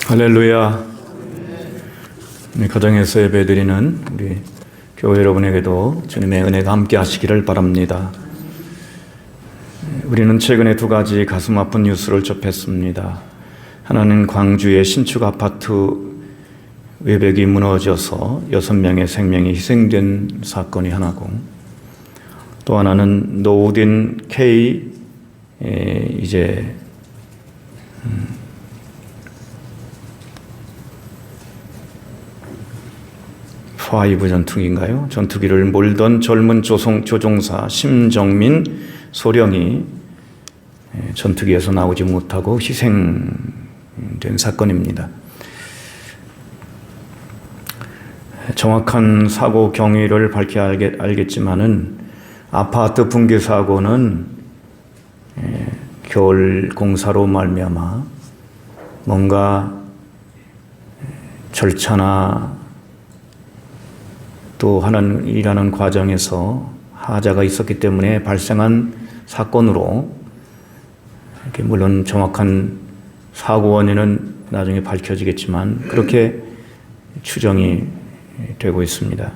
할렐루야. 가정에서 예배드리는 우리 교회 여러분에게도 주님의 은혜가 함께 하시기를 바랍니다. 우리는 최근에 두 가지 가슴 아픈 뉴스를 접했습니다. 하나는 광주의 신축 아파트 외벽이 무너져서 6명의 생명이 희생된 사건이 하나고, 또 하나는 노우딘 K 파이브 전투기인가요? 전투기를 몰던 젊은 조종사 심정민 소령이 전투기에서 나오지 못하고 희생된 사건입니다. 정확한 사고 경위를 밝혀야 알겠지만은 아파트 붕괴 사고는 겨울 공사로 말미암아 뭔가 절차나 또 일하는 과정에서 하자가 있었기 때문에 발생한 사건으로, 물론 정확한 사고 원인은 나중에 밝혀지겠지만 그렇게 추정이 되고 있습니다.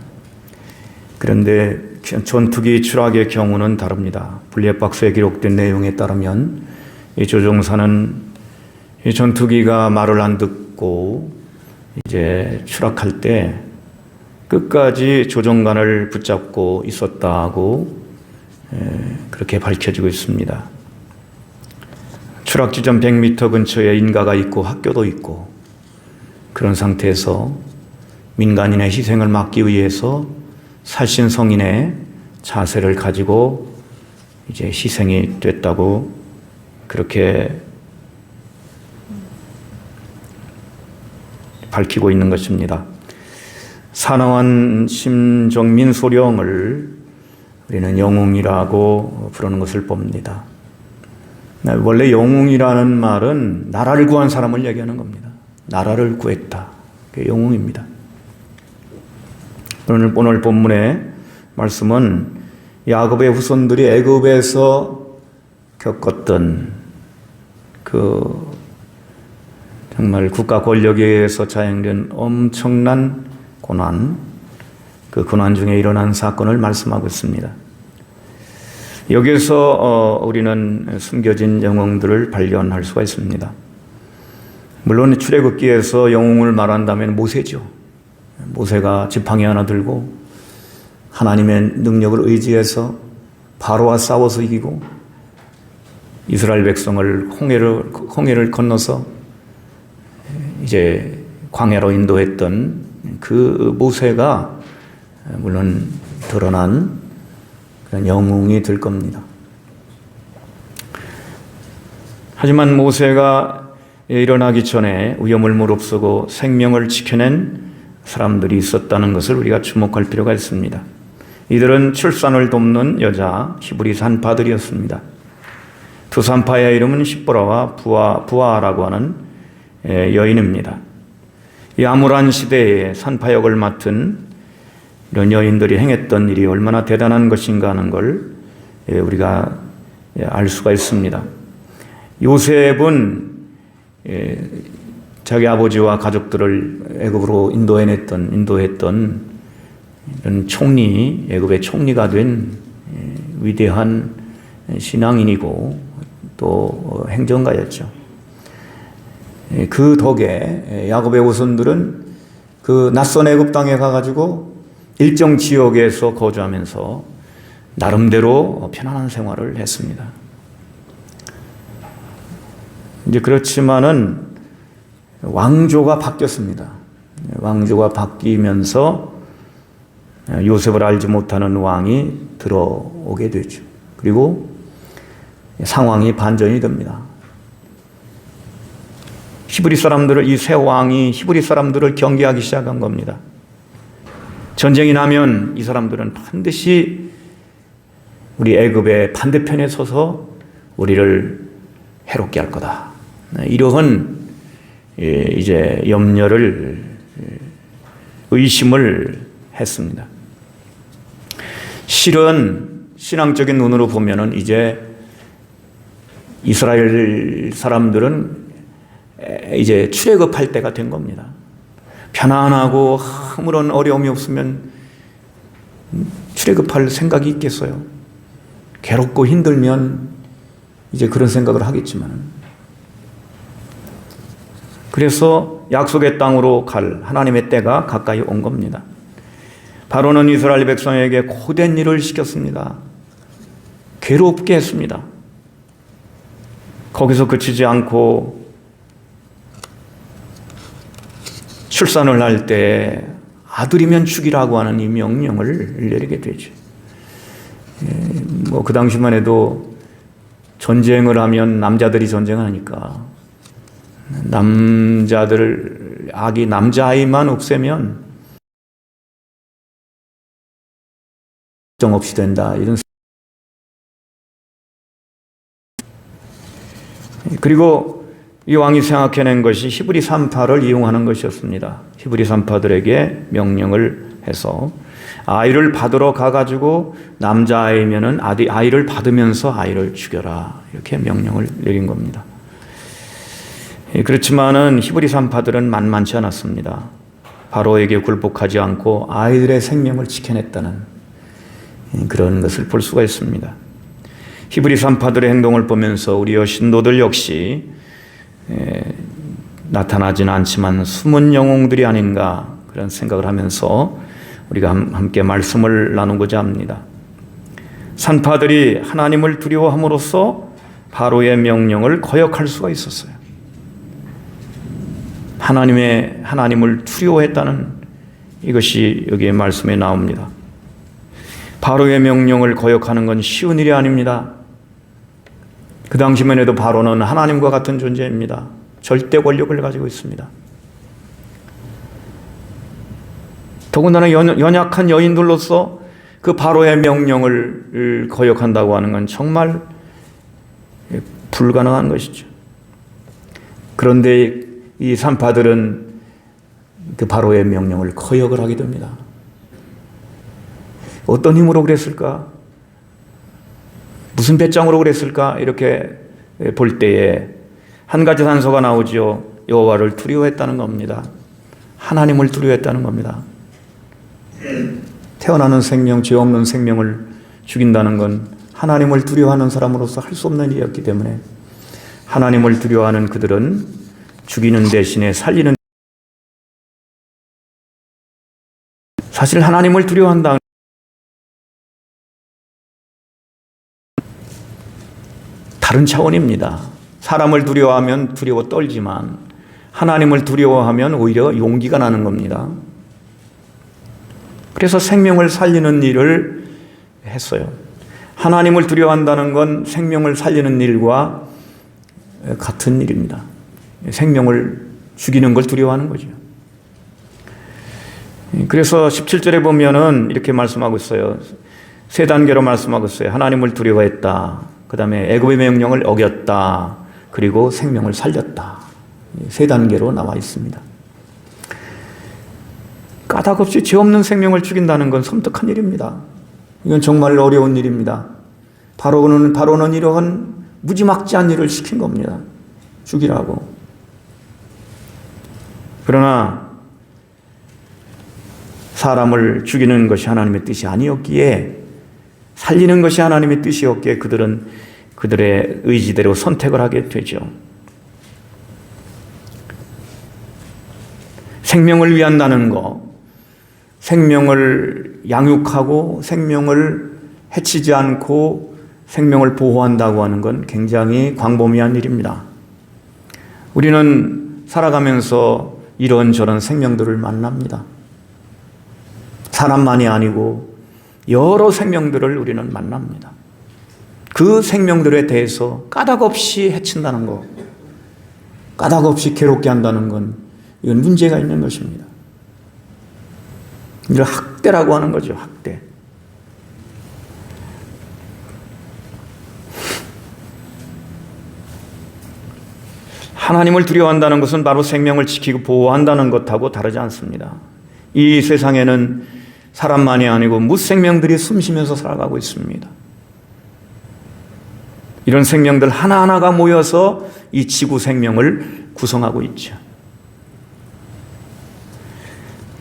그런데 전투기 추락의 경우는 다릅니다. 블랙박스에 기록된 내용에 따르면 이 조종사는 이 전투기가 말을 안 듣고 이제 추락할 때 끝까지 조종관을 붙잡고 있었다고 그렇게 밝혀지고 있습니다. 추락 지점 100m 근처에 인가가 있고 학교도 있고, 그런 상태에서 민간인의 희생을 막기 위해서 살신성인의 자세를 가지고 이제 희생이 됐다고 그렇게 밝히고 있는 것입니다. 사망한 심정민 소령을 우리는 영웅이라고 부르는 것을 봅니다. 원래 영웅이라는 말은 나라를 구한 사람을 얘기하는 겁니다. 나라를 구했다. 그게 영웅입니다. 오늘 본문의 말씀은 야곱의 후손들이 애굽에서 겪었던 정말 국가 권력에 의해서 자행된 엄청난 고난, 그 고난 중에 일어난 사건을 말씀하고 있습니다. 여기에서 우리는 숨겨진 영웅들을 발견할 수가 있습니다. 물론 출애굽기에서 영웅을 말한다면 모세죠. 모세가 지팡이 하나 들고 하나님의 능력을 의지해서 바로와 싸워서 이기고 이스라엘 백성을 홍해를 건너서 이제 광야로 인도했던 그 모세가 물론 드러난 그런 영웅이 될 겁니다. 하지만 모세가 일어나기 전에 위험을 무릅쓰고 생명을 지켜낸 사람들이 있었다는 것을 우리가 주목할 필요가 있습니다. 이들은 출산을 돕는 여자 히브리 산파들이었습니다. 두 산파의 이름은 십보라와 부아라고 하는 여인입니다. 이 암울한 시대에 산파역을 맡은 이런 여인들이 행했던 일이 얼마나 대단한 것인가 하는 걸 우리가 알 수가 있습니다. 요셉은 자기 아버지와 가족들을 애굽으로 인도했던 이런 애굽의 총리가 된 위대한 신앙인이고 또 행정가였죠. 그 덕에 야곱의 후손들은 그 낯선 애굽 땅에 가가지고 일정 지역에서 거주하면서 나름대로 편안한 생활을 했습니다. 이제 그렇지만은 왕조가 바뀌었습니다. 왕조가 바뀌면서 요셉을 알지 못하는 왕이 들어오게 되죠. 그리고 상황이 반전이 됩니다. 이 새 왕이 히브리 사람들을 경계하기 시작한 겁니다. 전쟁이 나면 이 사람들은 반드시 우리 애굽의 반대편에 서서 우리를 해롭게 할 거다. 이러한 이제 의심을 했습니다. 실은 신앙적인 눈으로 보면은 이제 이스라엘 사람들은 이제 출애굽할 때가 된 겁니다. 편안하고 아무런 어려움이 없으면 출애굽할 생각이 있겠어요? 괴롭고 힘들면 이제 그런 생각을 하겠지만, 그래서 약속의 땅으로 갈 하나님의 때가 가까이 온 겁니다. 바로는 이스라엘 백성에게 고된 일을 시켰습니다. 괴롭게 했습니다. 거기서 그치지 않고 출산을 할 때 아들이면 죽이라고 하는 이 명령을 내리게 되죠. 그 당시만 해도 전쟁을 하면 남자들이 전쟁을 하니까 아기 남자아이만 없애면 걱정 없이 된다. 이런. 그리고 이 왕이 생각해낸 것이 히브리 산파를 이용하는 것이었습니다. 히브리 산파들에게 명령을 해서 아이를 받으러 가가지고 남자아이면은 아이를 받으면서 아이를 죽여라. 이렇게 명령을 내린 겁니다. 그렇지만은 히브리 산파들은 만만치 않았습니다. 바로에게 굴복하지 않고 아이들의 생명을 지켜냈다는 그런 것을 볼 수가 있습니다. 히브리 산파들의 행동을 보면서 우리 신도들 역시 나타나지는 않지만 숨은 영웅들이 아닌가 그런 생각을 하면서 우리가 함께 말씀을 나누고자 합니다. 산파들이 하나님을 두려워함으로써 바로의 명령을 거역할 수가 있었어요. 하나님을 두려워했다는 이것이 여기에 말씀에 나옵니다. 바로의 명령을 거역하는 건 쉬운 일이 아닙니다. 그 당시만 해도 바로는 하나님과 같은 존재입니다. 절대 권력을 가지고 있습니다. 더군다나 연약한 여인들로서 그 바로의 명령을 거역한다고 하는 건 정말 불가능한 것이죠. 그런데 이 산파들은 그 바로의 명령을 거역을 하게 됩니다. 어떤 힘으로 그랬을까? 무슨 배짱으로 그랬을까? 이렇게 볼 때에 한 가지 단서가 나오죠. 여호와를 두려워했다는 겁니다. 하나님을 두려워했다는 겁니다. 태어나는 생명, 죄 없는 생명을 죽인다는 건 하나님을 두려워하는 사람으로서 할 수 없는 일이었기 때문에 하나님을 두려워하는 그들은 죽이는 대신에 살리는, 사실 하나님을 두려워한다. 다른 차원입니다. 사람을 두려워하면 두려워 떨지만 하나님을 두려워하면 오히려 용기가 나는 겁니다. 그래서 생명을 살리는 일을 했어요. 하나님을 두려워한다는 건 생명을 살리는 일과 같은 일입니다. 생명을 죽이는 걸 두려워하는 거죠. 그래서 17절에 보면은 이렇게 말씀하고 있어요. 세 단계로 말씀하고 있어요. 하나님을 두려워했다. 그 다음에 애굽의 명령을 어겼다. 그리고 생명을 살렸다. 세 단계로 나와 있습니다. 까닭없이 죄 없는 생명을 죽인다는 건 섬뜩한 일입니다. 이건 정말 어려운 일입니다. 바로는 이러한 무지막지한 일을 시킨 겁니다. 죽이라고. 그러나 사람을 죽이는 것이 하나님의 뜻이 아니었기에, 살리는 것이 하나님의 뜻이었기에 그들은 그들의 의지대로 선택을 하게 되죠. 생명을 위한다는 것, 생명을 양육하고 생명을 해치지 않고 생명을 보호한다고 하는 건 굉장히 광범위한 일입니다. 우리는 살아가면서 이런저런 생명들을 만납니다. 사람만이 아니고 여러 생명들을 우리는 만납니다. 그 생명들에 대해서 까닭없이 해친다는 것, 까닭없이 괴롭게 한다는 건 이건 문제가 있는 것입니다. 이걸 학대라고 하는 거죠. 학대. 하나님을 두려워한다는 것은 바로 생명을 지키고 보호한다는 것하고 다르지 않습니다. 이 세상에는 사람만이 아니고 무생명들이 숨쉬면서 살아가고 있습니다. 이런 생명들 하나하나가 모여서 이 지구 생명을 구성하고 있죠.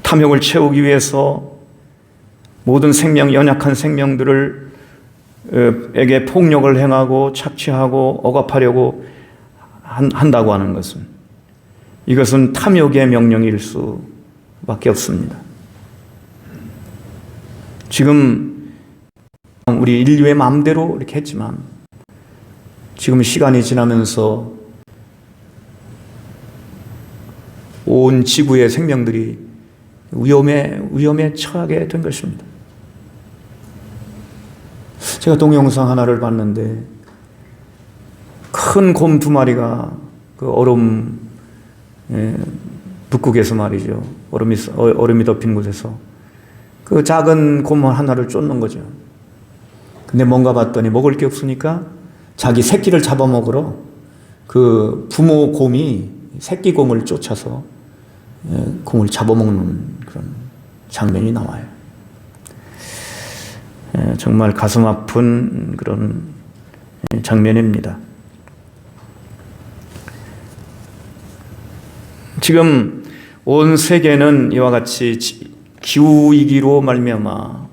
탐욕을 채우기 위해서 모든 생명, 연약한 생명들을 에게 폭력을 행하고 착취하고 억압하려고 한다고 하는 것은, 이것은 탐욕의 명령일 수밖에 없습니다. 지금 우리 인류의 마음대로 이렇게 했지만 지금 시간이 지나면서 온 지구의 생명들이 위험에 처하게 된 것입니다. 제가 동영상 하나를 봤는데 큰 곰 2마리가 그 얼음 북극에서 말이죠. 얼음이 덮인 곳에서 그 작은 곰 하나를 쫓는 거죠. 근데 뭔가 봤더니 먹을 게 없으니까 자기 새끼를 잡아먹으러 그 부모 곰이 새끼 곰을 쫓아서 곰을 잡아먹는 그런 장면이 나와요. 정말 가슴 아픈 그런 장면입니다. 지금 온 세계는 이와 같이 기후위기로 말미암아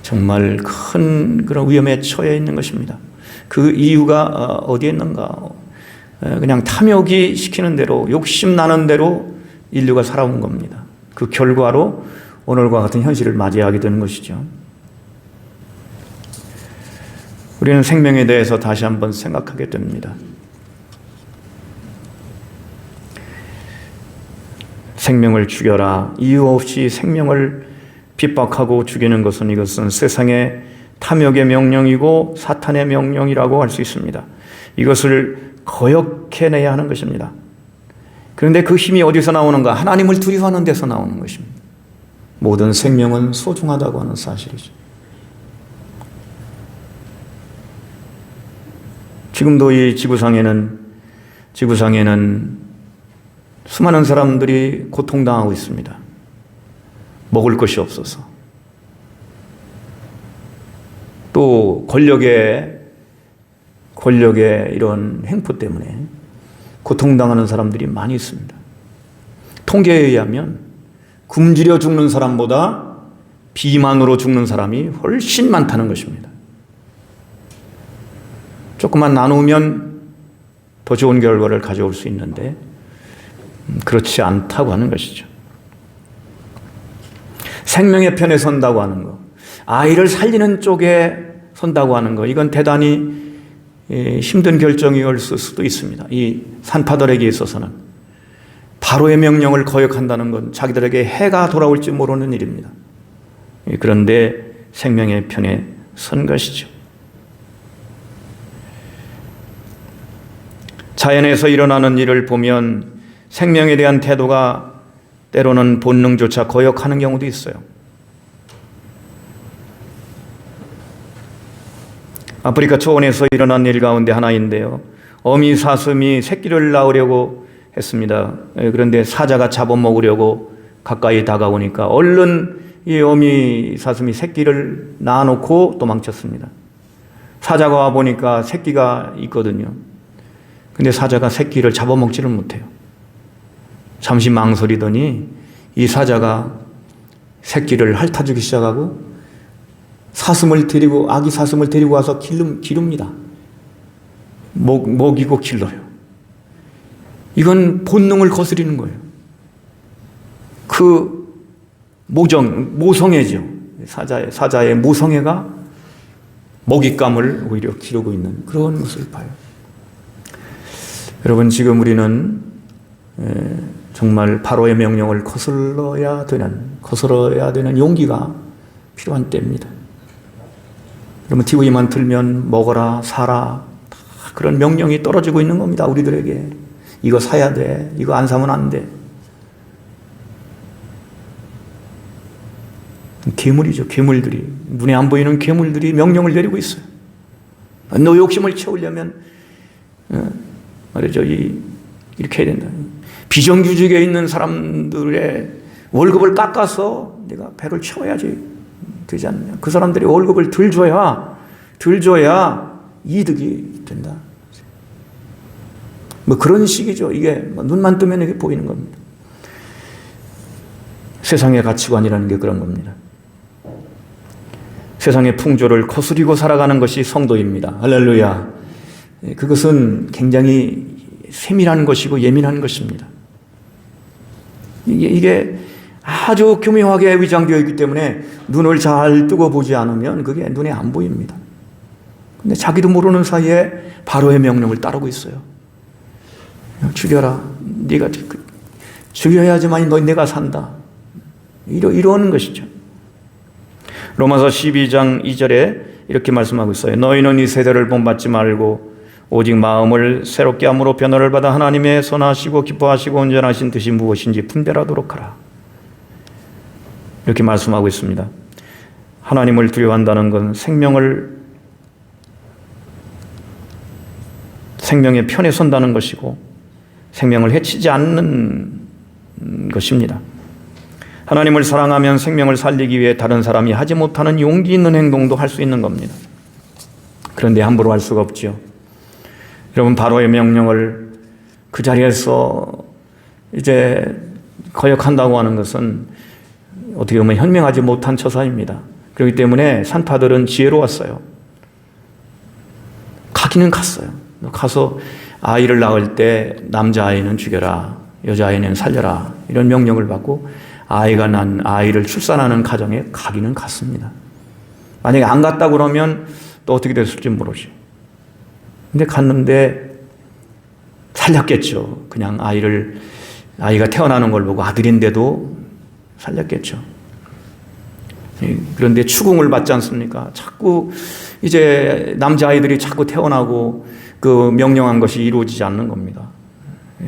정말 큰 그런 위험에 처해 있는 것입니다. 그 이유가 어디에 있는가? 그냥 탐욕이 시키는 대로, 욕심나는 대로 인류가 살아온 겁니다. 그 결과로 오늘과 같은 현실을 맞이하게 되는 것이죠. 우리는 생명에 대해서 다시 한번 생각하게 됩니다. 생명을 죽여라. 이유 없이 생명을 핍박하고 죽이는 것은, 이것은 세상의 탐욕의 명령이고 사탄의 명령이라고 할 수 있습니다. 이것을 거역해내야 하는 것입니다. 그런데 그 힘이 어디서 나오는가? 하나님을 두려워하는 데서 나오는 것입니다. 모든 생명은 소중하다고 하는 사실이죠. 지금도 이 지구상에는 수많은 사람들이 고통당하고 있습니다. 먹을 것이 없어서. 또 권력의 이런 횡포 때문에 고통당하는 사람들이 많이 있습니다. 통계에 의하면 굶주려 죽는 사람보다 비만으로 죽는 사람이 훨씬 많다는 것입니다. 조금만 나누면 더 좋은 결과를 가져올 수 있는데 그렇지 않다고 하는 것이죠. 생명의 편에 선다고 하는 것, 아이를 살리는 쪽에 선다고 하는 것, 이건 대단히 힘든 결정이올 수도 있습니다. 이 산파들에게 있어서는 바로의 명령을 거역한다는 건 자기들에게 해가 돌아올지 모르는 일입니다. 그런데 생명의 편에 선 것이죠. 자연에서 일어나는 일을 보면 생명에 대한 태도가 때로는 본능조차 거역하는 경우도 있어요. 아프리카 초원에서 일어난 일 가운데 하나인데요. 어미 사슴이 새끼를 낳으려고 했습니다. 그런데 사자가 잡아먹으려고 가까이 다가오니까 얼른 이 어미 사슴이 새끼를 낳아놓고 도망쳤습니다. 사자가 와보니까 새끼가 있거든요. 근데 사자가 새끼를 잡아먹지를 못해요. 잠시 망설이더니 이 사자가 새끼를 핥아주기 시작하고 아기 사슴을 데리고 와서 기릅니다. 먹이고 길러요. 이건 본능을 거스리는 거예요. 그 모성애죠. 사자의 모성애가 먹잇감을 오히려 기르고 있는 그런 모습을 봐요. 여러분, 지금 우리는 정말 바로의 명령을 거스러야 되는 용기가 필요한 때입니다. 여러분, TV만 틀면 먹어라, 사라, 다 그런 명령이 떨어지고 있는 겁니다. 우리들에게. 이거 사야 돼. 이거 안 사면 안 돼. 괴물이죠. 괴물들이. 눈에 안 보이는 괴물들이 명령을 내리고 있어요. 너 욕심을 채우려면 말이죠. 이렇게 해야 된다. 비정규직에 있는 사람들의 월급을 깎아서 내가 배를 채워야지 되지 않느냐. 그 사람들이 월급을 덜 줘야 이득이 된다. 뭐 그런 식이죠. 이게 눈만 뜨면 이게 보이는 겁니다. 세상의 가치관이라는 게 그런 겁니다. 세상의 풍조를 거스리고 살아가는 것이 성도입니다. 할렐루야. 그것은 굉장히 세밀한 것이고 예민한 것입니다. 이게 아주 교묘하게 위장되어 있기 때문에 눈을 잘 뜨고 보지 않으면 그게 눈에 안 보입니다. 근데 자기도 모르는 사이에 바로의 명령을 따르고 있어요. 죽여라. 네가 죽여야지만 내가 산다. 이러는 것이죠. 로마서 12장 2절에 이렇게 말씀하고 있어요. 너희는 이 세대를 본받지 말고 오직 마음을 새롭게 함으로 변화를 받아 하나님의 선하시고 기뻐하시고 온전하신 뜻이 무엇인지 분별하도록 하라. 이렇게 말씀하고 있습니다. 하나님을 두려워한다는 건 생명의 편에 선다는 것이고 생명을 해치지 않는 것입니다. 하나님을 사랑하면 생명을 살리기 위해 다른 사람이 하지 못하는 용기 있는 행동도 할 수 있는 겁니다. 그런데 함부로 할 수가 없지요. 여러분, 바로의 명령을 그 자리에서 이제 거역한다고 하는 것은 어떻게 보면 현명하지 못한 처사입니다. 그렇기 때문에 산파들은 지혜로웠어요. 가기는 갔어요. 가서 아이를 낳을 때 남자아이는 죽여라, 여자아이는 살려라, 이런 명령을 받고 아이가 난 아이를 출산하는 가정에 가기는 갔습니다. 만약에 안 갔다 그러면 또 어떻게 됐을지 모르죠. 근데 갔는데 살렸겠죠. 그냥 아이가 태어나는 걸 보고 아들인데도 살렸겠죠. 그런데 추궁을 받지 않습니까? 자꾸 이제 남자아이들이 자꾸 태어나고 그 명령한 것이 이루어지지 않는 겁니다.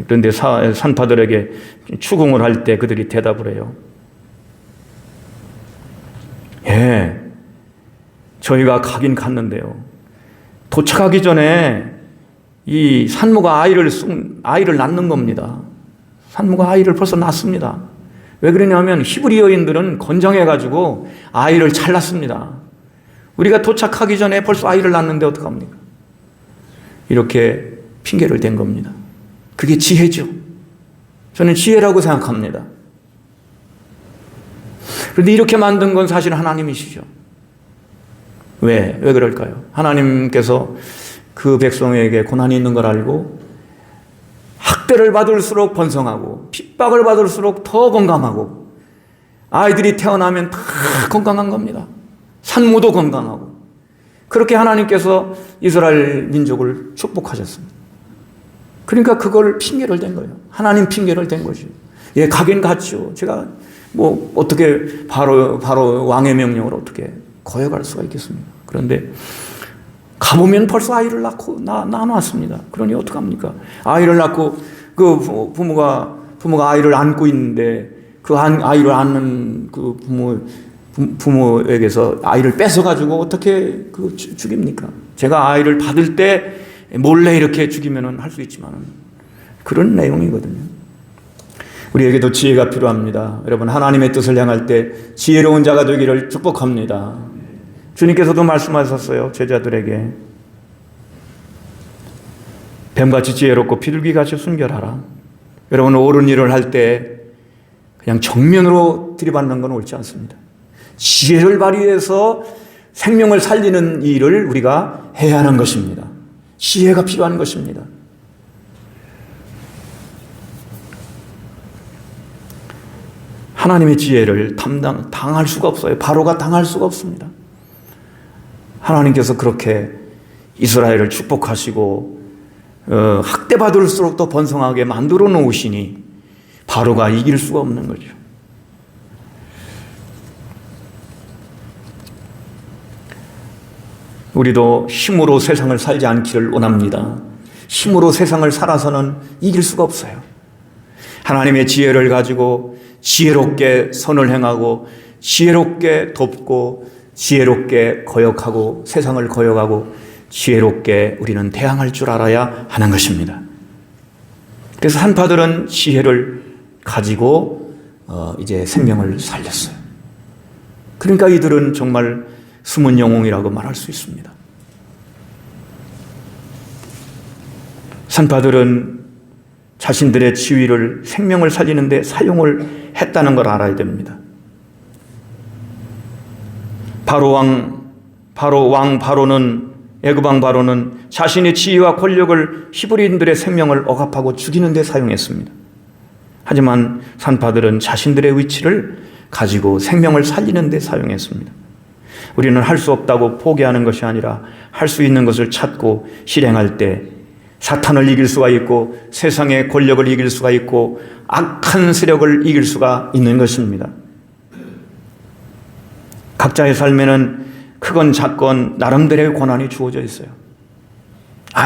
그런데 산파들에게 추궁을 할 때 그들이 대답을 해요. 예, 저희가 가긴 갔는데요. 도착하기 전에 이 산모가 아이를 낳는 겁니다. 산모가 아이를 벌써 낳습니다. 왜 그러냐면 히브리어인들은 건장해가지고 아이를 잘 낳습니다. 우리가 도착하기 전에 벌써 아이를 낳는데 어떡합니까? 이렇게 핑계를 댄 겁니다. 그게 지혜죠. 저는 지혜라고 생각합니다. 그런데 이렇게 만든 건 사실 하나님이시죠. 왜 그럴까요? 하나님께서 그 백성에게 고난이 있는 걸 알고 학대를 받을수록 번성하고 핍박을 받을수록 더 건강하고 아이들이 태어나면 다 건강한 겁니다. 산모도 건강하고. 그렇게 하나님께서 이스라엘 민족을 축복하셨습니다. 그러니까 그걸 핑계를 댄 거예요. 하나님 핑계를 댄 거죠. 예, 가긴 갔죠. 제가 어떻게 바로 왕의 명령을 어떻게 거역할 수가 있겠습니까? 그런데 가보면 벌써 아이를 낳고 나왔습니다. 그러니 어떡합니까? 아이를 낳고 그 부모가 아이를 안고 있는데 그 아이를 안는 그 부모에게서 아이를 뺏어가지고 어떻게 죽입니까? 제가 아이를 받을 때 몰래 이렇게 죽이면 할 수 있지만 그런 내용이거든요. 우리에게도 지혜가 필요합니다. 여러분, 하나님의 뜻을 향할 때 지혜로운 자가 되기를 축복합니다. 주님께서도 말씀하셨어요. 제자들에게 뱀같이 지혜롭고 비둘기같이 순결하라. 여러분, 옳은 일을 할 때 그냥 정면으로 들이받는 건 옳지 않습니다. 지혜를 발휘해서 생명을 살리는 일을 우리가 해야 하는 것입니다. 지혜가 필요한 것입니다. 하나님의 지혜를 당할 수가 없어요. 바로가 당할 수가 없습니다. 하나님께서 그렇게 이스라엘을 축복하시고 학대받을수록 더 번성하게 만들어 놓으시니 바로가 이길 수가 없는 거죠. 우리도 힘으로 세상을 살지 않기를 원합니다. 힘으로 세상을 살아서는 이길 수가 없어요. 하나님의 지혜를 가지고 지혜롭게 선을 행하고 지혜롭게 돕고 지혜롭게 거역하고 세상을 거역하고 지혜롭게 우리는 대항할 줄 알아야 하는 것입니다. 그래서 산파들은 지혜를 가지고 이제 생명을 살렸어요. 그러니까 이들은 정말 숨은 영웅이라고 말할 수 있습니다. 산파들은 자신들의 지위를 생명을 살리는 데 사용을 했다는 걸 알아야 됩니다. 애굽 왕 바로는 자신의 지위와 권력을 히브리인들의 생명을 억압하고 죽이는 데 사용했습니다. 하지만 산파들은 자신들의 위치를 가지고 생명을 살리는 데 사용했습니다. 우리는 할 수 없다고 포기하는 것이 아니라 할 수 있는 것을 찾고 실행할 때 사탄을 이길 수가 있고 세상의 권력을 이길 수가 있고 악한 세력을 이길 수가 있는 것입니다. 각자의 삶에는 크건 작건 나름대로의 권한이 주어져 있어요.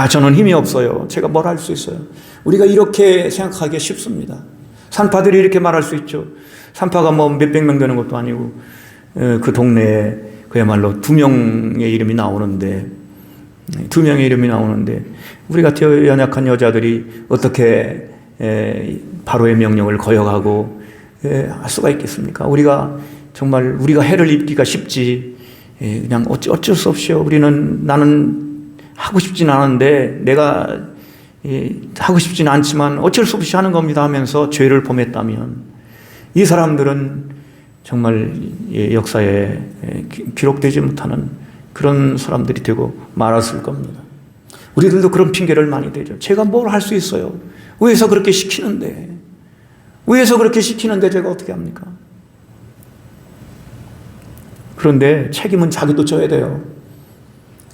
저는 힘이 없어요. 제가 뭘 할 수 있어요. 우리가 이렇게 생각하기 쉽습니다. 산파들이 이렇게 말할 수 있죠. 산파가 뭐 몇백 명 되는 것도 아니고 그 동네에 그야말로 2명의 이름이 나오는데 우리 같은 연약한 여자들이 어떻게 바로의 명령을 거역하고 할 수가 있겠습니까? 우리가 해를 입기가 쉽지. 그냥 어쩔 수 없이요. 나는 하고 싶진 않은데 내가 하고 싶진 않지만 어쩔 수 없이 하는 겁니다 하면서 죄를 범했다면 이 사람들은 정말 역사에 기록되지 못하는 그런 사람들이 되고 말았을 겁니다. 우리들도 그런 핑계를 많이 대죠. 제가 뭘 할 수 있어요? 위에서 그렇게 시키는데 제가 어떻게 합니까? 그런데 책임은 자기도 져야 돼요.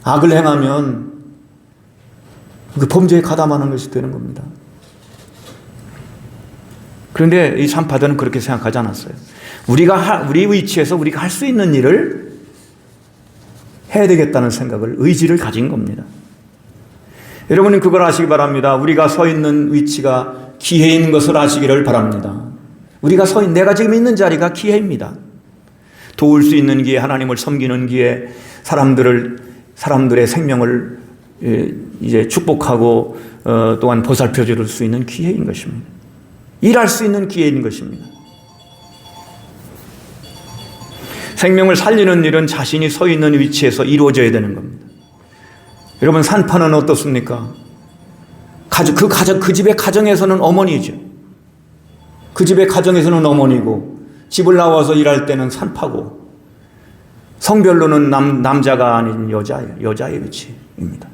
악을 행하면 그 범죄에 가담하는 것이 되는 겁니다. 그런데 이 산파들은 그렇게 생각하지 않았어요. 우리 위치에서 우리가 할 수 있는 일을 해야 되겠다는 생각을, 의지를 가진 겁니다. 여러분은 그걸 아시기 바랍니다. 우리가 서 있는 위치가 기회인 것을 아시기를 바랍니다. 내가 지금 있는 자리가 기회입니다. 도울 수 있는 기회, 하나님을 섬기는 기회, 사람들의 생명을 이제 축복하고 또한 보살펴 줄 수 있는 기회인 것입니다. 일할 수 있는 기회인 것입니다. 생명을 살리는 일은 자신이 서 있는 위치에서 이루어져야 되는 겁니다. 여러분, 산파는 어떻습니까? 그 집의 가정에서는 어머니죠. 그 집의 가정에서는 어머니고, 집을 나와서 일할 때는 산파고, 성별로는 남자가 아닌 여자의 위치입니다.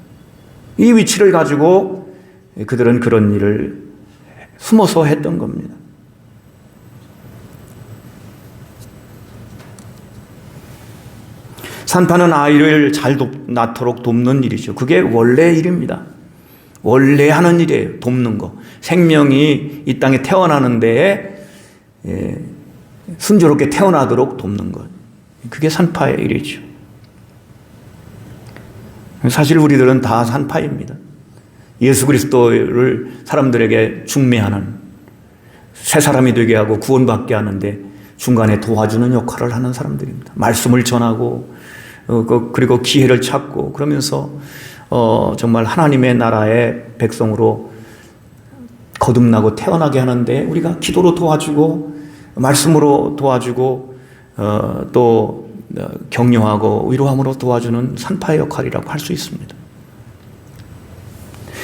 이 위치를 가지고 그들은 그런 일을 숨어서 했던 겁니다. 산파는 아이를 잘 낳도록 돕는 일이죠. 그게 원래 일입니다. 원래 하는 일이에요. 돕는 거. 생명이 이 땅에 태어나는 데에 순조롭게 태어나도록 돕는 것. 그게 산파의 일이죠. 사실 우리들은 다 산파입니다. 예수 그리스도를 사람들에게 중매하는, 새 사람이 되게 하고 구원받게 하는데 중간에 도와주는 역할을 하는 사람들입니다. 말씀을 전하고 그리고 기회를 찾고 그러면서 정말 하나님의 나라의 백성으로 거듭나고 태어나게 하는데 우리가 기도로 도와주고 말씀으로 도와주고 또 격려하고 위로함으로 도와주는 산파의 역할이라고 할 수 있습니다.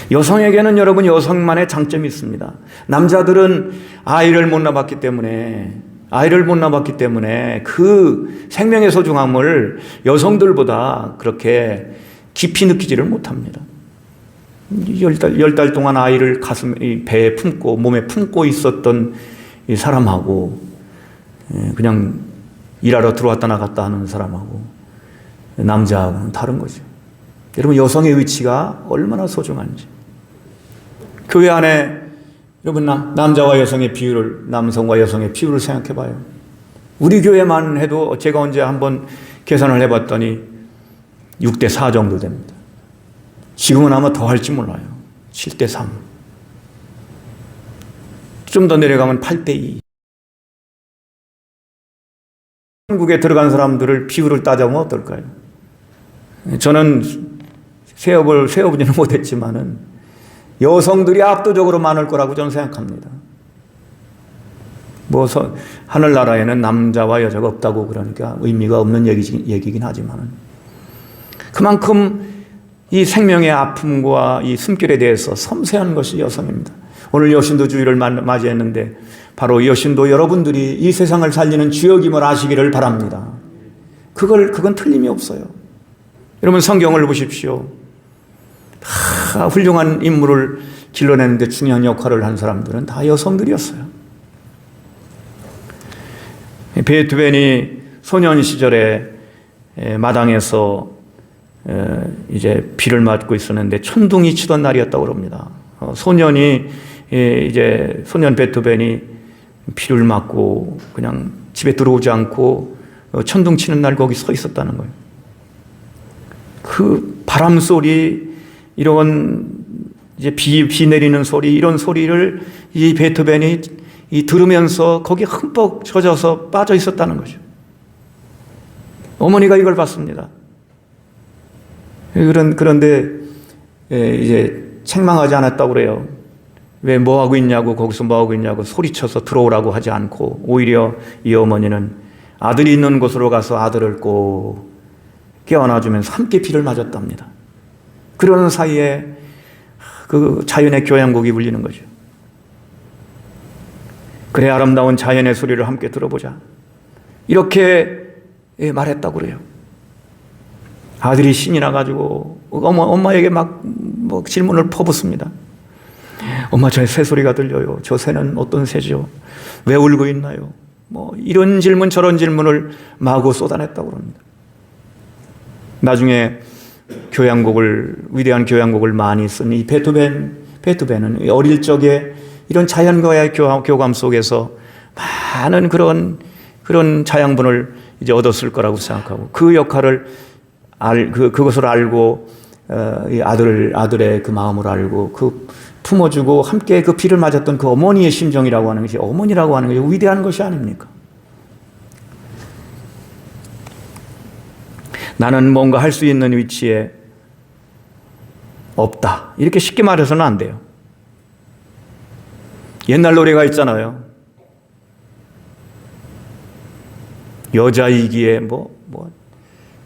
여성에게는 여러분 여성만의 장점이 있습니다. 남자들은 아이를 못 낳았기 때문에 그 생명의 소중함을 여성들보다 그렇게 깊이 느끼지를 못합니다. 10달 동안 아이를 배에 품고 몸에 품고 있었던 이 사람하고 그냥 일하러 들어왔다 나갔다 하는 사람하고 남자하고는 다른 거죠. 여러분, 여성의 위치가 얼마나 소중한지. 교회 안에 여러분, 남자와 여성의 비율을, 남성과 여성의 비율을 생각해 봐요. 우리 교회만 해도 제가 언제 한번 계산을 해봤더니 6대4 정도 됩니다. 지금은 아마 더 할지 몰라요. 7대3. 좀 더 내려가면 8대2. 한국에 들어간 사람들을 비율을 따져보면 어떨까요? 저는 세어보지는 못했지만은 여성들이 압도적으로 많을 거라고 저는 생각합니다. 하늘나라에는 남자와 여자가 없다고 그러니까 의미가 없는 얘기긴 하지만은 그만큼 이 생명의 아픔과 이 숨결에 대해서 섬세한 것이 여성입니다. 오늘 여신도 주일을 맞이했는데 바로 여신도 여러분들이 이 세상을 살리는 주역임을 아시기를 바랍니다. 그건 틀림이 없어요. 여러분 성경을 보십시오. 다 훌륭한 인물을 길러내는데 중요한 역할을 한 사람들은 다 여성들이었어요. 베토벤이 소년 시절에 마당에서 이제 비를 맞고 있었는데 천둥이 치던 날이었다고 그럽니다. 소년 베토벤이 비를 맞고 그냥 집에 들어오지 않고 천둥 치는 날 거기 서 있었다는 거예요. 그 바람 소리, 이런 이제 비 내리는 소리, 이런 소리를 이 베토벤이 들으면서 거기 흠뻑 젖어서 빠져 있었다는 거죠. 어머니가 이걸 봤습니다. 그런데 이제 책망하지 않았다고 그래요. 왜 뭐 하고 있냐고, 거기서 뭐 하고 있냐고 소리쳐서 들어오라고 하지 않고, 오히려 이 어머니는 아들이 있는 곳으로 가서 아들을 꼭 깨어나주면서 함께 비를 맞았답니다. 그러는 사이에 그 자연의 교향곡이 울리는 거죠. 그래 아름다운 자연의 소리를 함께 들어보자, 이렇게 말했다고 그래요. 아들이 신이 나가지고 엄마에게 막 질문을 퍼붓습니다. 엄마, 저 새소리가 들려요. 저 새는 어떤 새죠? 왜 울고 있나요? 이런 질문 저런 질문을 마구 쏟아냈다고 합니다. 나중에 위대한 교향곡을 많이 쓴 이 베토벤은 어릴 적에 이런 자연과의 교감 속에서 많은 그런 자양분을 이제 얻었을 거라고 생각하고, 그 역할을 그것을 알고 이 아들의 그 마음을 알고 품어주고 함께 그 비를 맞았던 그 어머니의 심정이라고 하는 것이, 어머니라고 하는 것이 위대한 것이 아닙니까? 나는 뭔가 할 수 있는 위치에 없다, 이렇게 쉽게 말해서는 안 돼요. 옛날 노래가 있잖아요. 여자이기에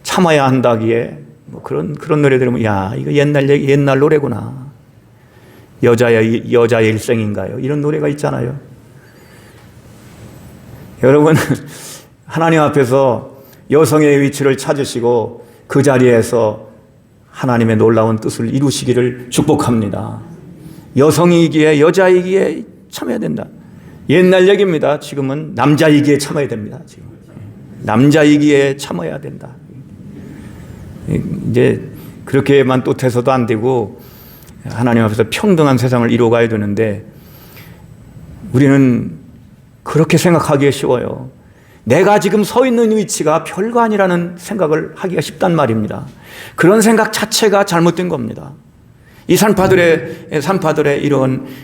참아야 한다기에 그런 노래 들으면, 야, 이거 옛날 노래구나. 여자의 일생인가요? 이런 노래가 있잖아요. 여러분, 하나님 앞에서 여성의 위치를 찾으시고 그 자리에서 하나님의 놀라운 뜻을 이루시기를 축복합니다. 여성이기에, 여자이기에 참아야 된다. 옛날 얘기입니다. 지금은 남자이기에 참아야 됩니다. 지금 남자이기에 참아야 된다. 이제 그렇게만 또 돼서도 안 되고 하나님 앞에서 평등한 세상을 이루어가야 되는데, 우리는 그렇게 생각하기가 쉬워요. 내가 지금 서 있는 위치가 별거 아니라는 생각을 하기가 쉽단 말입니다. 그런 생각 자체가 잘못된 겁니다. 이 산파들의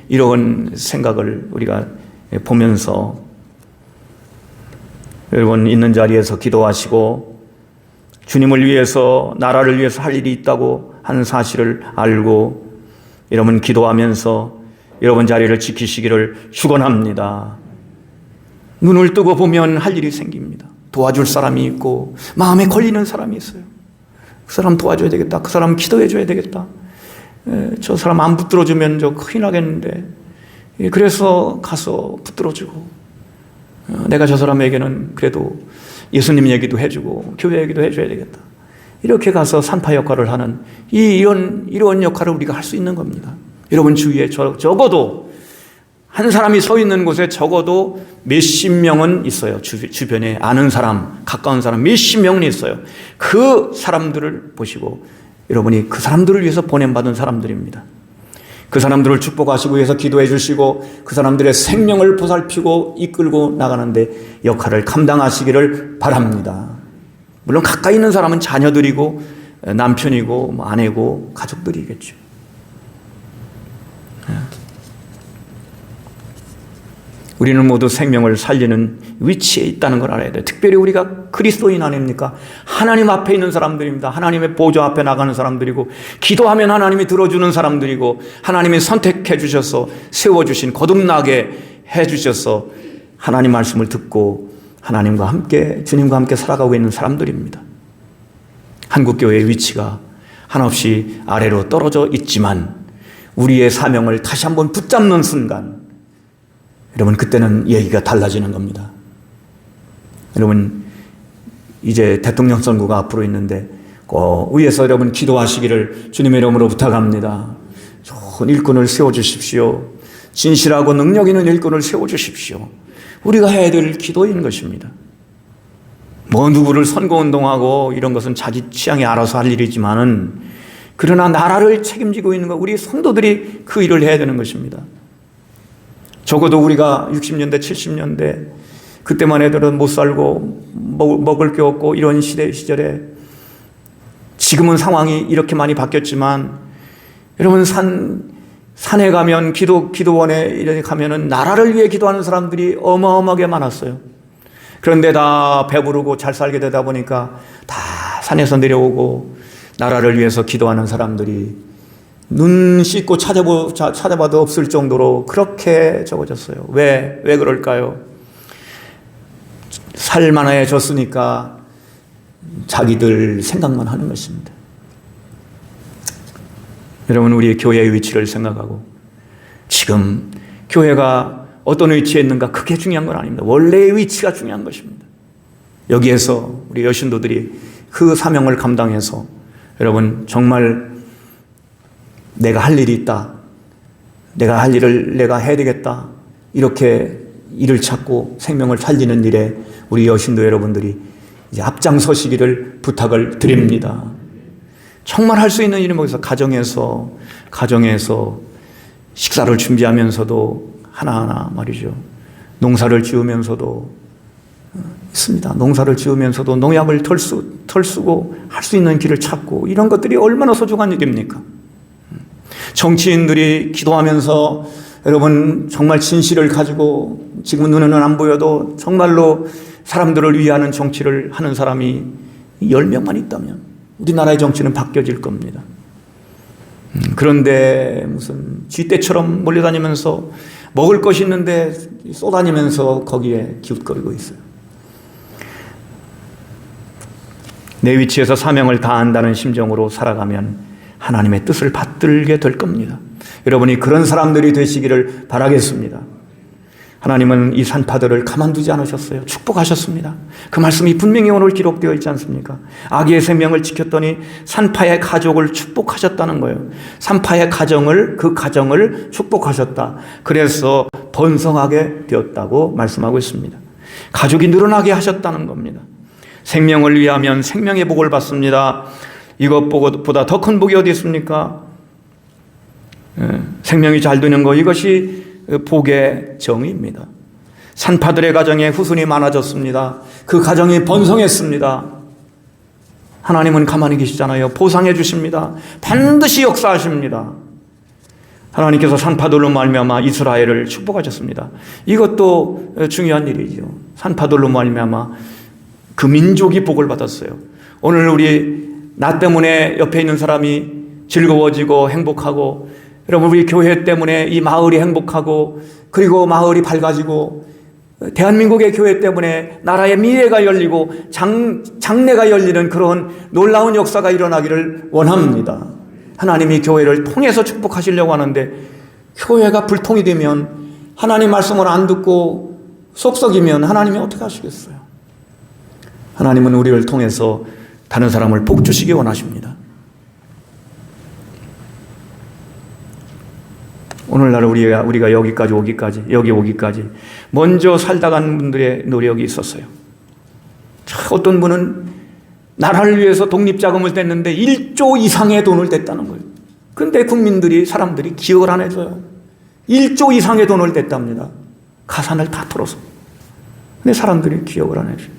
이런 생각을 우리가 보면서, 여러분 있는 자리에서 기도하시고 주님을 위해서, 나라를 위해서 할 일이 있다고 하는 사실을 알고 여러분 기도하면서 여러분 자리를 지키시기를 축원합니다. 눈을 뜨고 보면 할 일이 생깁니다. 도와줄 사람이 있고 마음에 걸리는 사람이 있어요. 그 사람 도와줘야 되겠다, 그 사람 기도해 줘야 되겠다, 저 사람 안 붙들어주면 저 큰일 나겠는데, 그래서 가서 붙들어주고, 내가 저 사람에게는 그래도 예수님 얘기도 해주고 교회 얘기도 해줘야 되겠다, 이렇게 가서 산파 역할을 하는 이런 역할을 우리가 할 수 있는 겁니다. 여러분 주위에 적어도 한 사람이 서 있는 곳에 적어도 몇십 명은 있어요. 주변에 아는 사람, 가까운 사람 몇십 명은 있어요. 그 사람들을 보시고 여러분이 그 사람들을 위해서 보냄받은 사람들입니다. 그 사람들을 축복하시고 위해서 기도해 주시고 그 사람들의 생명을 보살피고 이끌고 나가는데 역할을 감당하시기를 바랍니다. 물론 가까이 있는 사람은 자녀들이고 남편이고 아내고 가족들이겠죠. 우리는 모두 생명을 살리는 위치에 있다는 걸 알아야 돼요. 특별히 우리가 그리스도인 아닙니까? 하나님 앞에 있는 사람들입니다. 하나님의 보좌 앞에 나가는 사람들이고, 기도하면 하나님이 들어주는 사람들이고, 하나님이 선택해 주셔서 세워주신, 거듭나게 해 주셔서 하나님 말씀을 듣고 하나님과 함께, 주님과 함께 살아가고 있는 사람들입니다. 한국교회의 위치가 한없이 아래로 떨어져 있지만 우리의 사명을 다시 한번 붙잡는 순간, 여러분 그때는 얘기가 달라지는 겁니다. 여러분 이제 대통령 선거가 앞으로 있는데 위에서 여러분 기도하시기를 주님의 이름으로 부탁합니다. 좋은 일꾼을 세워주십시오. 진실하고 능력 있는 일꾼을 세워주십시오. 우리가 해야 될 기도인 것입니다. 뭐 누구를 선거운동하고 이런 것은 자기 취향에 알아서 할 일이지만은, 그러나 나라를 책임지고 있는 것, 우리 성도들이 그 일을 해야 되는 것입니다. 적어도 우리가 60년대 70년대 그때만 해도는 못 살고 먹을 게 없고 이런 시절에, 지금은 상황이 이렇게 많이 바뀌었지만 여러분 산에 가면 기도원에 이렇게 가면은 나라를 위해 기도하는 사람들이 어마어마하게 많았어요. 그런데 다 배부르고 잘 살게 되다 보니까 다 산에서 내려오고 나라를 위해서 기도하는 사람들이 눈 씻고 찾아봐도 없을 정도로 그렇게 적어졌어요. 왜 그럴까요? 살만해졌으니까 자기들 생각만 하는 것입니다. 여러분 우리 교회의 위치를 생각하고, 지금 교회가 어떤 위치에 있는가 그게 중요한 건 아닙니다. 원래의 위치가 중요한 것입니다. 여기에서 우리 여신도들이 그 사명을 감당해서 여러분 정말 내가 할 일이 있다, 내가 할 일을 내가 해야 되겠다, 이렇게 일을 찾고 생명을 살리는 일에 우리 여신도 여러분들이 이제 앞장서시기를 부탁을 드립니다. 정말 할 수 있는 일은 거기서 가정에서 식사를 준비하면서도 하나하나 말이죠. 농사를 지으면서도 있습니다. 농사를 지으면서도 농약을 덜 쓰고 할 수 있는 길을 찾고, 이런 것들이 얼마나 소중한 일입니까? 정치인들이 기도하면서 여러분 정말 진실을 가지고, 지금 눈에는 안 보여도 정말로 사람들을 위하는 정치를 하는 사람이 10명만 있다면 우리나라의 정치는 바뀌어질 겁니다. 그런데 무슨 쥐떼처럼 몰려다니면서 먹을 것이 있는데 쏘다니면서 거기에 기웃거리고 있어요. 내 위치에서 사명을 다한다는 심정으로 살아가면 하나님의 뜻을 받들게 될 겁니다. 여러분이 그런 사람들이 되시기를 바라겠습니다. 하나님은 이 산파들을 가만두지 않으셨어요. 축복하셨습니다. 그 말씀이 분명히 오늘 기록되어 있지 않습니까? 아기의 생명을 지켰더니 산파의 가족을 축복하셨다는 거예요. 산파의 그 가정을 축복하셨다. 그래서 번성하게 되었다고 말씀하고 있습니다. 가족이 늘어나게 하셨다는 겁니다. 생명을 위하면 생명의 복을 받습니다. 이것보다 더 큰 복이 어디 있습니까? 생명이 잘 되는 것, 이것이 복의 정의입니다. 산파들의 가정에 후손이 많아졌습니다. 그 가정이 번성했습니다. 하나님은 가만히 계시잖아요. 보상해 주십니다. 반드시 역사하십니다. 하나님께서 산파들로 말미암아 이스라엘을 축복하셨습니다. 이것도 중요한 일이죠. 산파들로 말미암아 그 민족이 복을 받았어요. 오늘 나 때문에 옆에 있는 사람이 즐거워지고 행복하고, 여러분 우리 교회 때문에 이 마을이 행복하고, 그리고 마을이 밝아지고, 대한민국의 교회 때문에 나라의 미래가 열리고 장래가 열리는 그런 놀라운 역사가 일어나기를 원합니다. 하나님이 교회를 통해서 축복하시려고 하는데, 교회가 불통이 되면, 하나님 말씀을 안 듣고 속썩이면 하나님이 어떻게 하시겠어요? 하나님은 우리를 통해서 다른 사람을 복 주시기 원하십니다. 오늘날 우리가 여기 오기까지 먼저 살다 간 분들의 노력이 있었어요. 어떤 분은 나라를 위해서 독립자금을 냈는데 1조 이상의 돈을 냈다는 거예요. 그런데 사람들이 기억을 안 해줘요. 1조 이상의 돈을 냈답니다. 가산을 다 털어서. 근데 사람들이 기억을 안 해줘요.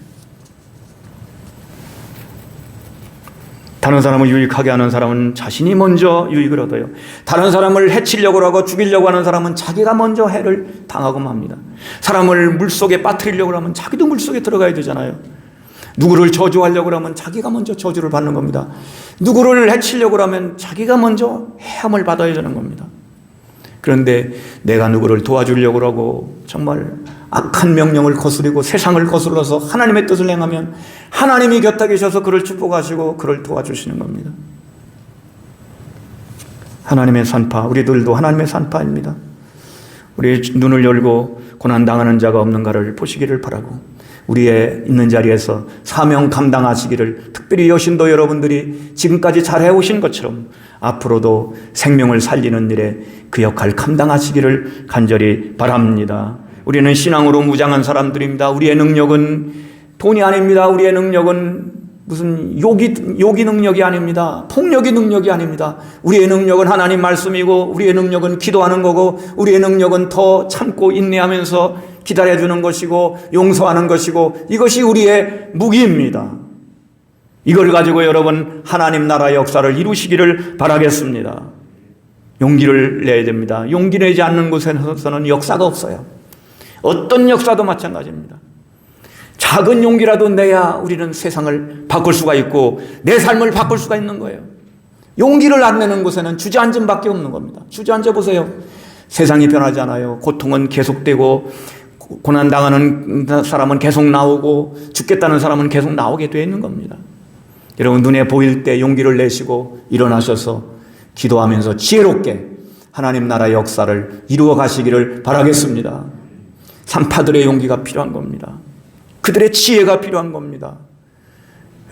다른 사람을 유익하게 하는 사람은 자신이 먼저 유익을 얻어요. 다른 사람을 해치려고 하고 죽이려고 하는 사람은 자기가 먼저 해를 당하고 맙니다. 사람을 물속에 빠뜨리려고 하면 자기도 물속에 들어가야 되잖아요. 누구를 저주하려고 하면 자기가 먼저 저주를 받는 겁니다. 누구를 해치려고 하면 자기가 먼저 해함을 받아야 되는 겁니다. 그런데 내가 누구를 도와주려고 하고 정말 악한 명령을 거스리고 세상을 거슬러서 하나님의 뜻을 행하면 하나님이 곁에 계셔서 그를 축복하시고 그를 도와주시는 겁니다. 하나님의 산파, 우리들도 하나님의 산파입니다. 우리의 눈을 열고 고난당하는 자가 없는가를 보시기를 바라고, 우리의 있는 자리에서 사명 감당하시기를, 특별히 여신도 여러분들이 지금까지 잘 해오신 것처럼 앞으로도 생명을 살리는 일에 그 역할 감당하시기를 간절히 바랍니다. 우리는 신앙으로 무장한 사람들입니다. 우리의 능력은 돈이 아닙니다. 우리의 능력은 무슨 욕이 능력이 아닙니다. 폭력이 능력이 아닙니다. 우리의 능력은 하나님 말씀이고, 우리의 능력은 기도하는 거고, 우리의 능력은 더 참고 인내하면서 기다려주는 것이고 용서하는 것이고, 이것이 우리의 무기입니다. 이걸 가지고 여러분 하나님 나라의 역사를 이루시기를 바라겠습니다. 용기를 내야 됩니다. 용기 내지 않는 곳에서는 역사가 없어요. 어떤 역사도 마찬가지입니다. 작은 용기라도 내야 우리는 세상을 바꿀 수가 있고 내 삶을 바꿀 수가 있는 거예요. 용기를 안 내는 곳에는 주저앉음밖에 없는 겁니다. 주저앉아 보세요. 세상이 변하지 않아요. 고통은 계속되고, 고난당하는 사람은 계속 나오고, 죽겠다는 사람은 계속 나오게 되어 있는 겁니다. 여러분, 눈에 보일 때 용기를 내시고 일어나셔서 기도하면서 지혜롭게 하나님 나라의 역사를 이루어 가시기를 바라겠습니다. 산파들의 용기가 필요한 겁니다. 그들의 지혜가 필요한 겁니다.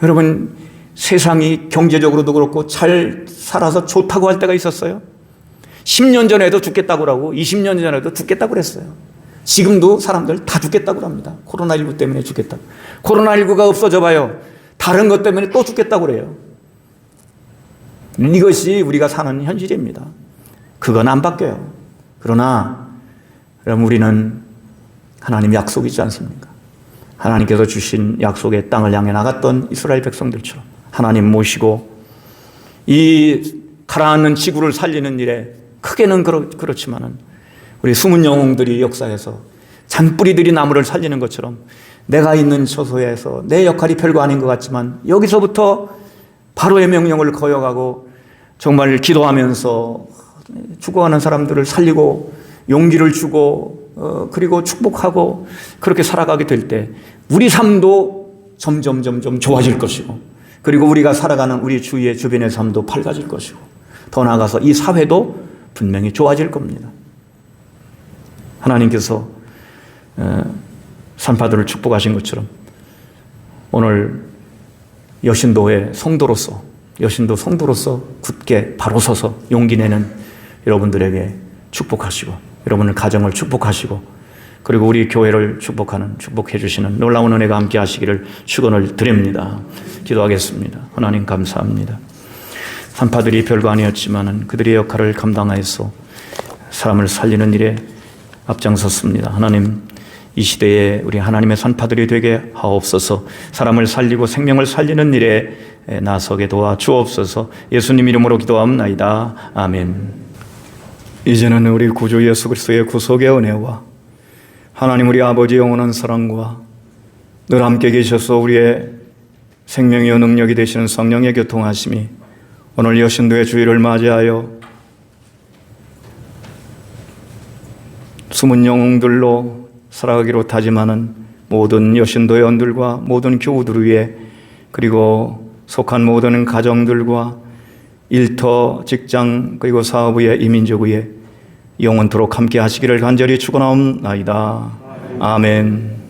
여러분, 세상이 경제적으로도 그렇고 잘 살아서 좋다고 할 때가 있었어요. 10년 전에도 죽겠다고 그러고 20년 전에도 죽겠다고 그랬어요. 지금도 사람들 다 죽겠다고 합니다. 코로나19 때문에 죽겠다. 코로나19가 없어져 봐요. 다른 것 때문에 또 죽겠다고 그래요. 이것이 우리가 사는 현실입니다. 그건 안 바뀌어요. 그러나 여러분, 우리는 하나님 약속이 있지 않습니까? 하나님께서 주신 약속의 땅을 향해 나갔던 이스라엘 백성들처럼 하나님 모시고 이 가라앉는 지구를 살리는 일에, 크게는 그렇지만은 우리 숨은 영웅들이 역사에서 잔뿌리들이 나무를 살리는 것처럼 내가 있는 처소에서 내 역할이 별거 아닌 것 같지만 여기서부터 바로의 명령을 거역하고 정말 기도하면서 죽어가는 사람들을 살리고 용기를 주고 그리고 축복하고 그렇게 살아가게 될 때 우리 삶도 점점 좋아질 것이고, 그리고 우리가 살아가는 우리 주위의 주변의 삶도 밝아질 것이고, 더 나아가서 이 사회도 분명히 좋아질 겁니다. 하나님께서 산파들을 축복하신 것처럼 오늘 여신도의 성도로서, 여신도 성도로서 굳게 바로 서서 용기 내는 여러분들에게 축복하시고, 여러분의 가정을 축복하시고, 그리고 우리 교회를 축복해 주시는 놀라운 은혜가 함께 하시기를 축원을 드립니다. 기도하겠습니다. 하나님 감사합니다. 산파들이 별거 아니었지만은 그들의 역할을 감당하여서 사람을 살리는 일에 앞장섰습니다. 하나님, 이 시대에 우리 하나님의 산파들이 되게 하옵소서. 사람을 살리고 생명을 살리는 일에 나서게 도와 주옵소서. 예수님 이름으로 기도하옵나이다. 아멘. 이제는 우리 구주 예수 그리스도의 구속의 은혜와 하나님 우리 아버지의 영원한 사랑과 늘 함께 계셔서 우리의 생명이요 능력이 되시는 성령의 교통하심이 오늘 여신도의 주일을 맞이하여 숨은 영웅들로 살아가기로 다짐하는 모든 여신도의 원들과 모든 교우들 위에, 그리고 속한 모든 가정들과 일터, 직장, 그리고 사업 위에, 이민족 위에 영원토록 함께 하시기를 간절히 축원하옵나이다. 아멘.